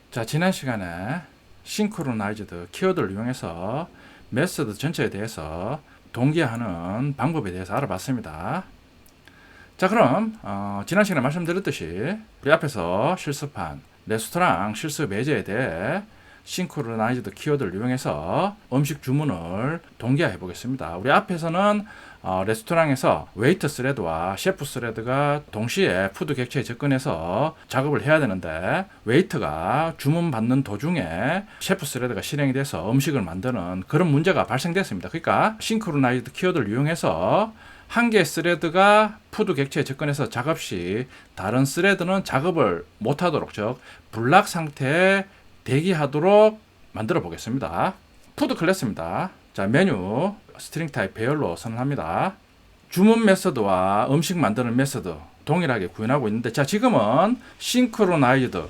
자, 지난 시간에 싱크로나이즈드 키워드를 이용해서 메소드 전체에 대해서 동기화하는 방법에 대해서 알아봤습니다. 자, 그럼 지난 시간에 말씀드렸듯이 우리 앞에서 실습한 레스토랑 실습 매제에 대해 싱크로나이즈드 키워드를 이용해서 음식 주문을 동기화해 보겠습니다. 우리 앞에서는 레스토랑에서 웨이터 스레드와 셰프 스레드가 동시에 푸드 객체에 접근해서 작업을 해야 되는데, 웨이터가 주문 받는 도중에 셰프 스레드가 실행이 돼서 음식을 만드는 그런 문제가 발생됐습니다. 그러니까 싱크로나이즈드 키워드를 이용해서 한 개의 스레드가 푸드 객체에 접근해서 작업 시 다른 스레드는 작업을 못하도록, 즉 블락 상태에 대기하도록 만들어 보겠습니다. 푸드 클래스입니다. 자, 메뉴 스트링 타입 배열로 선언합니다. 주문 메서드와 음식 만드는 메서드 동일하게 구현하고 있는데, 자, 지금은 싱크로나이즈드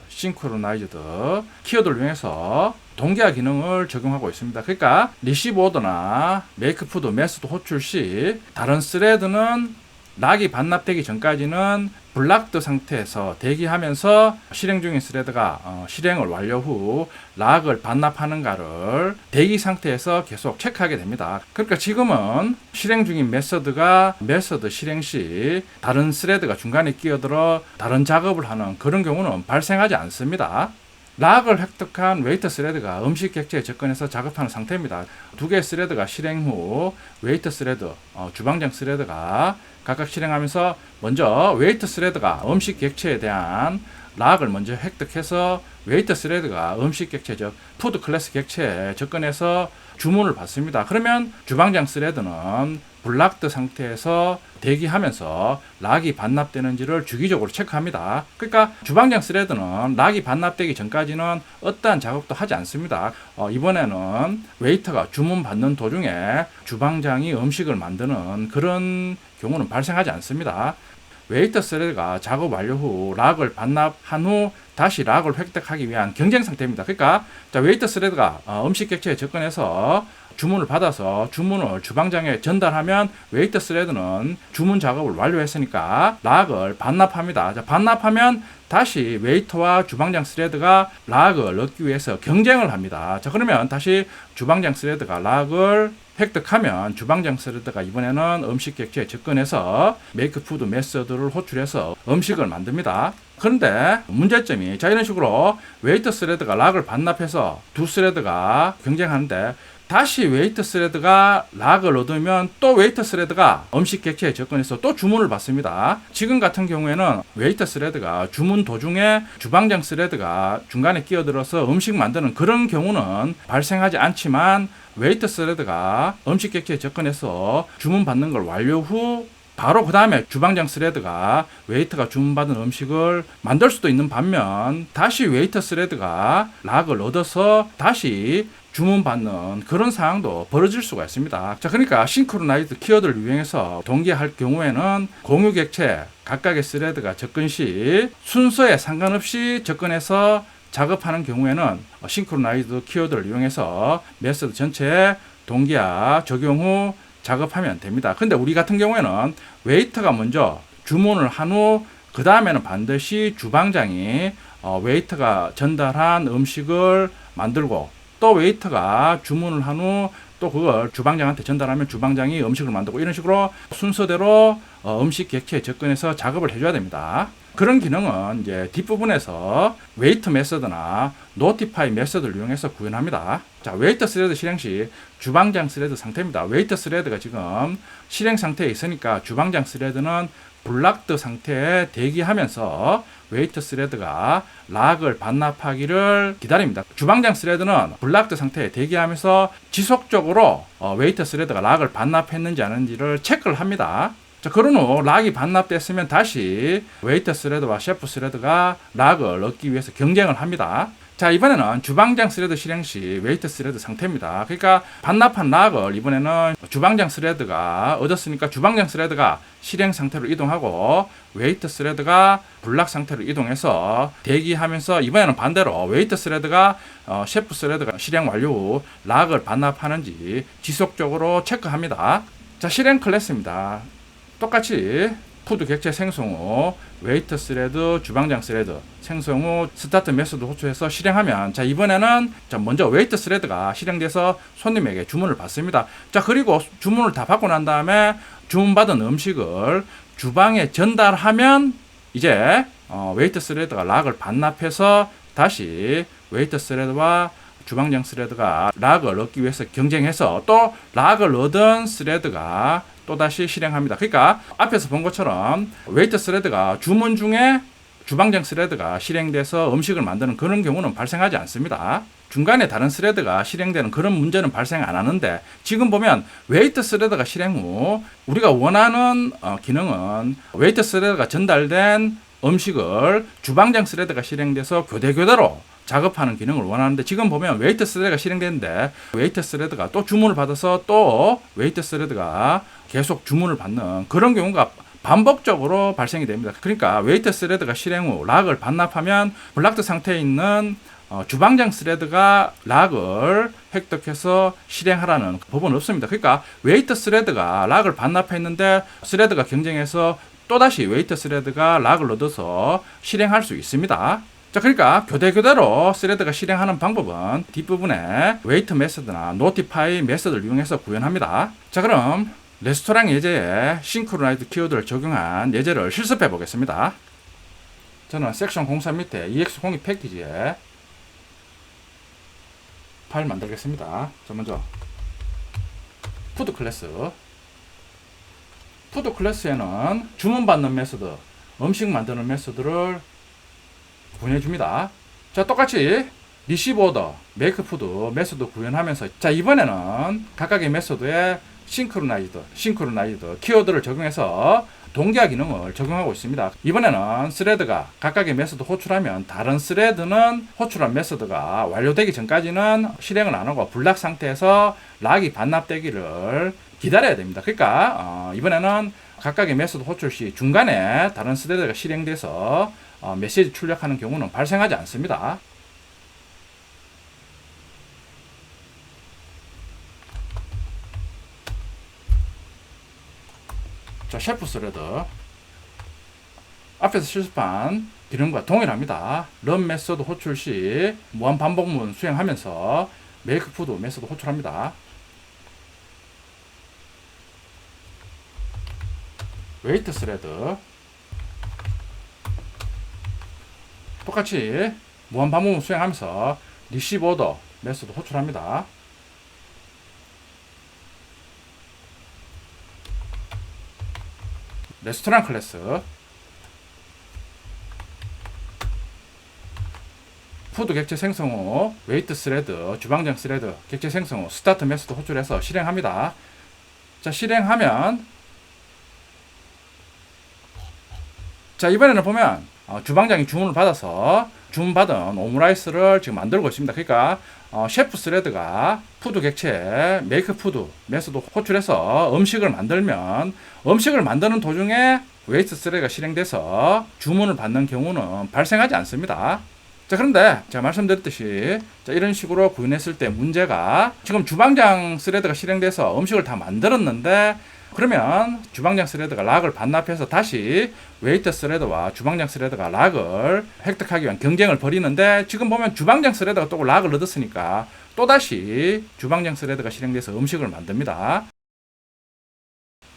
키워드를 이용해서 동기화 기능을 적용하고 있습니다. 그러니까 리시브 오더나 메이크 푸드 메서드 호출 시 다른 스레드는 락이 반납되기 전까지는 블락드 상태에서 대기하면서 실행 중인 스레드가 실행을 완료 후 락을 반납하는가를 대기 상태에서 계속 체크하게 됩니다. 그러니까 지금은 실행 중인 메서드 실행 시 다른 스레드가 중간에 끼어들어 다른 작업을 하는 그런 경우는 발생하지 않습니다. 락을 획득한 웨이터 스레드가 음식 객체에 접근해서 작업하는 상태입니다. 두 개의 스레드가 실행 후 웨이터 스레드, 주방장 스레드가 각각 실행하면서 먼저 웨이터 스레드가 음식 객체에 대한 락을 먼저 획득해서 웨이터 스레드가 음식 객체, 즉 푸드 클래스 객체에 접근해서 주문을 받습니다. 그러면 주방장 스레드는 블락드 상태에서 대기하면서 락이 반납되는지를 주기적으로 체크합니다. 그러니까 주방장 스레드는 락이 반납되기 전까지는 어떠한 작업도 하지 않습니다. 이번에는 웨이터가 주문 받는 도중에 주방장이 음식을 만드는 그런 경우는 발생하지 않습니다. 웨이터 스레드가 작업 완료 후 락을 반납한 후 다시 락을 획득하기 위한 경쟁 상태입니다. 그러니까 자, 웨이터 스레드가 음식 객체에 접근해서 주문을 받아서 주문을 주방장에 전달하면 웨이터 스레드는 주문 작업을 완료했으니까 락을 반납합니다. 자, 반납하면 다시 웨이터와 주방장 스레드가 락을 얻기 위해서 경쟁을 합니다. 자, 그러면 다시 주방장 스레드가 락을 획득하면 주방장 스레드가 이번에는 음식 객체에 접근해서 메이크 푸드 메서드를 호출해서 음식을 만듭니다. 그런데 문제점이, 자, 이런 식으로 웨이터 스레드가 락을 반납해서 두 스레드가 경쟁하는데 다시 웨이터 스레드가 락을 얻으면 또 웨이터 스레드가 음식 객체에 접근해서 또 주문을 받습니다. 지금 같은 경우에는 웨이터 스레드가 주문 도중에 주방장 스레드가 중간에 끼어들어서 음식 만드는 그런 경우는 발생하지 않지만, 웨이터 스레드가 음식 객체에 접근해서 주문 받는 걸 완료 후 바로 그 다음에 주방장 스레드가 웨이터가 주문받은 음식을 만들 수도 있는 반면, 다시 웨이터 스레드가 락을 얻어서 다시 주문받는 그런 상황도 벌어질 수가 있습니다. 자, 그러니까 싱크로나이즈드 키워드를 이용해서 동기화할 경우에는 공유 객체 각각의 스레드가 접근 시 순서에 상관없이 접근해서 작업하는 경우에는 싱크로나이즈드 키워드를 이용해서 메소드 전체에 동기화 적용 후 작업하면 됩니다. 근데 우리 같은 경우에는 웨이터가 먼저 주문을 한 후 그 다음에는 반드시 주방장이 웨이터가 전달한 음식을 만들고, 또 웨이터가 주문을 한 후 또 그걸 주방장한테 전달하면 주방장이 음식을 만들고, 이런 식으로 순서대로 음식 객체에 접근해서 작업을 해줘야 됩니다. 그런 기능은 이제 뒷부분에서 웨이터 메서드나 노티파이 메서드를 이용해서 구현합니다. 자, 웨이터 스레드 실행 시 주방장 스레드 상태입니다. 웨이터 스레드가 지금 실행 상태에 있으니까 주방장 스레드는 블락드 상태에 대기하면서 웨이터 스레드가 락을 반납하기를 기다립니다. 주방장 스레드는 블락드 상태에 대기하면서 지속적으로 웨이터 스레드가 락을 반납했는지 아닌지를 체크를 합니다. 자, 그런 후 락이 반납됐으면 다시 웨이터 스레드와 셰프 스레드가 락을 얻기 위해서 경쟁을 합니다. 자, 이번에는 주방장 스레드 실행 시 웨이터 스레드 상태입니다. 그러니까 반납한 락을 이번에는 주방장 스레드가 얻었으니까 주방장 스레드가 실행 상태로 이동하고 웨이터 스레드가 블락 상태로 이동해서 대기하면서, 이번에는 반대로 웨이터 스레드가 셰프 스레드가 실행 완료 후 락을 반납하는지 지속적으로 체크합니다. 자, 실행 클래스입니다. 똑같이 푸드 객체 생성 후 웨이터 스레드, 주방장 스레드 생성 후 스타트 메소드 호출해서 실행하면, 자 이번에는 자 먼저 웨이터 스레드가 실행돼서 손님에게 주문을 받습니다. 자 그리고 주문을 다 받고 난 다음에 주문받은 음식을 주방에 전달하면 이제 웨이터 스레드가 락을 반납해서 다시 웨이터 스레드와 주방장 스레드가 락을 얻기 위해서 경쟁해서 또 락을 얻은 스레드가 또다시 실행합니다. 그러니까 앞에서 본 것처럼 웨이터 스레드가 주문 중에 주방장 스레드가 실행돼서 음식을 만드는 그런 경우는 발생하지 않습니다. 중간에 다른 스레드가 실행되는 그런 문제는 발생 안 하는데, 지금 보면 웨이터 스레드가 실행 후 우리가 원하는 기능은 웨이터 스레드가 전달된 음식을 주방장 스레드가 실행돼서 교대로 작업하는 기능을 원하는데, 지금 보면 웨이터 스레드가 실행되는데 웨이터 스레드가 또 주문을 받아서 또 웨이터 스레드가 계속 주문을 받는 그런 경우가 반복적으로 발생이 됩니다. 그러니까 웨이터 스레드가 실행 후 락을 반납하면 블락드 상태에 있는 주방장 스레드가 락을 획득해서 실행하라는 법은 없습니다. 그러니까 웨이터 스레드가 락을 반납했는데 스레드가 경쟁해서 또다시 웨이터 스레드가 락을 얻어서 실행할 수 있습니다. 자, 그러니까 교대로 스레드가 실행하는 방법은 뒷부분에 웨이트 메서드나 노티파이 메서드를 이용해서 구현합니다. 자, 그럼 레스토랑 예제에 싱크로나이즈 키워드를 적용한 예제를 실습해 보겠습니다. 저는 섹션 03 밑에 EX02 패키지에 파일 만들겠습니다. 자, 먼저 푸드 클래스에는 주문받는 메소드, 음식 만드는 메소드를 구현해줍니다. 자, 똑같이 리시브 오더, 메이크 푸드 메소드 구현하면서, 자 이번에는 각각의 메소드에 싱크로나이즈드 키워드를 적용해서 동기화 기능을 적용하고 있습니다. 이번에는 스레드가 각각의 메소드 호출하면 다른 스레드는 호출한 메소드가 완료되기 전까지는 실행을 안 하고 블락 상태에서 락이 반납되기를 기다려야 됩니다. 그러니까 이번에는 각각의 메소드 호출 시 중간에 다른 스레드가 실행돼서 메시지 출력하는 경우는 발생하지 않습니다. 자, 셰프 스레드 앞에서 실습한 기능과 동일합니다. 런 메소드 호출 시 무한 반복문 수행하면서 메이크 푸드 메소드 호출합니다. 웨이트 스레드 똑같이 무한 반복문 수행하면서 리시브 오더 메소드 호출합니다. 레스토랑 클래스 푸드 객체 생성 후 웨이트 스레드, 주방장 스레드 객체 생성 후 스타트 메소드 호출해서 실행합니다. 자, 실행하면, 자 이번에는 보면 주방장이 주문을 받아서 주문받은 오므라이스를 지금 만들고 있습니다. 그러니까 셰프 스레드가 푸드 객체 메이크 푸드 메소드 호출해서 음식을 만들면 음식을 만드는 도중에 웨이트 스레드가 실행돼서 주문을 받는 경우는 발생하지 않습니다. 자, 그런데 제가 말씀드렸듯이 자, 이런 식으로 구현했을 때 문제가, 지금 주방장 스레드가 실행돼서 음식을 다 만들었는데 그러면 주방장 스레드가 락을 반납해서 다시 웨이터 스레드와 주방장 스레드가 락을 획득하기 위한 경쟁을 벌이는데, 지금 보면 주방장 스레드가 또 락을 얻었으니까 또다시 주방장 스레드가 실행돼서 음식을 만듭니다.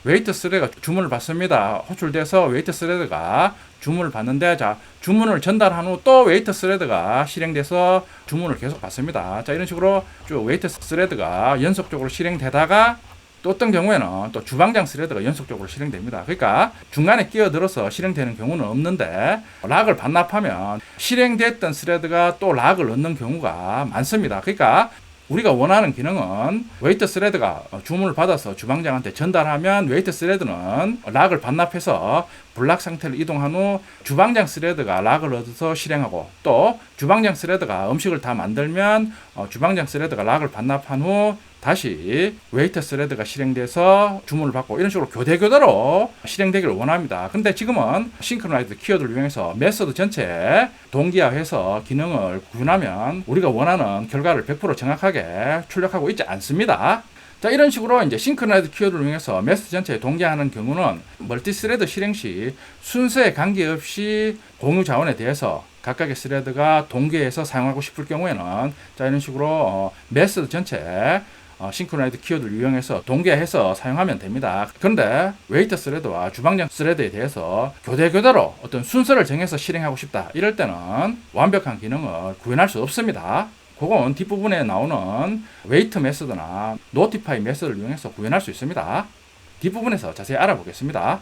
웨이터 스레드가 주문을 받습니다. 호출돼서 웨이터 스레드가 주문을 받는데, 자 주문을 전달한 후 또 웨이터 스레드가 실행돼서 주문을 계속 받습니다. 자, 이런 식으로 쭉 웨이터 스레드가 연속적으로 실행되다가 또 어떤 경우에는 또 주방장 스레드가 연속적으로 실행됩니다. 그러니까 중간에 끼어들어서 실행되는 경우는 없는데 락을 반납하면 실행됐던 스레드가 또 락을 얻는 경우가 많습니다. 그러니까 우리가 원하는 기능은 웨이터 스레드가 주문을 받아서 주방장한테 전달하면 웨이터 스레드는 락을 반납해서 블락 상태를 이동한 후 주방장 스레드가 락을 얻어서 실행하고, 또 주방장 스레드가 음식을 다 만들면 주방장 스레드가 락을 반납한 후 다시 웨이터 스레드가 실행돼서 주문을 받고, 이런 식으로 교대로 실행되기를 원합니다. 근데 지금은 싱크로나이즈 키워드를 이용해서 메소드 전체에 동기화해서 기능을 구현하면 우리가 원하는 결과를 100% 정확하게 출력하고 있지 않습니다. 자, 이런 식으로 이제 싱크로나이즈 키워드를 이용해서 메소드 전체에 동기화하는 경우는 멀티스레드 실행 시 순서에 관계없이 공유 자원에 대해서 각각의 스레드가 동기화해서 사용하고 싶을 경우에는 자, 이런 식으로 메소드 전체에 싱크로나이즈 키워드를 이용해서 동기화해서 사용하면 됩니다. 그런데 웨이터 스레드와 주방장 스레드에 대해서 교대로 어떤 순서를 정해서 실행하고 싶다. 이럴 때는 완벽한 기능을 구현할 수 없습니다. 그건 뒷부분에 나오는 웨이트 메소드나 노티파이 메소드를 이용해서 구현할 수 있습니다. 뒷부분에서 자세히 알아보겠습니다.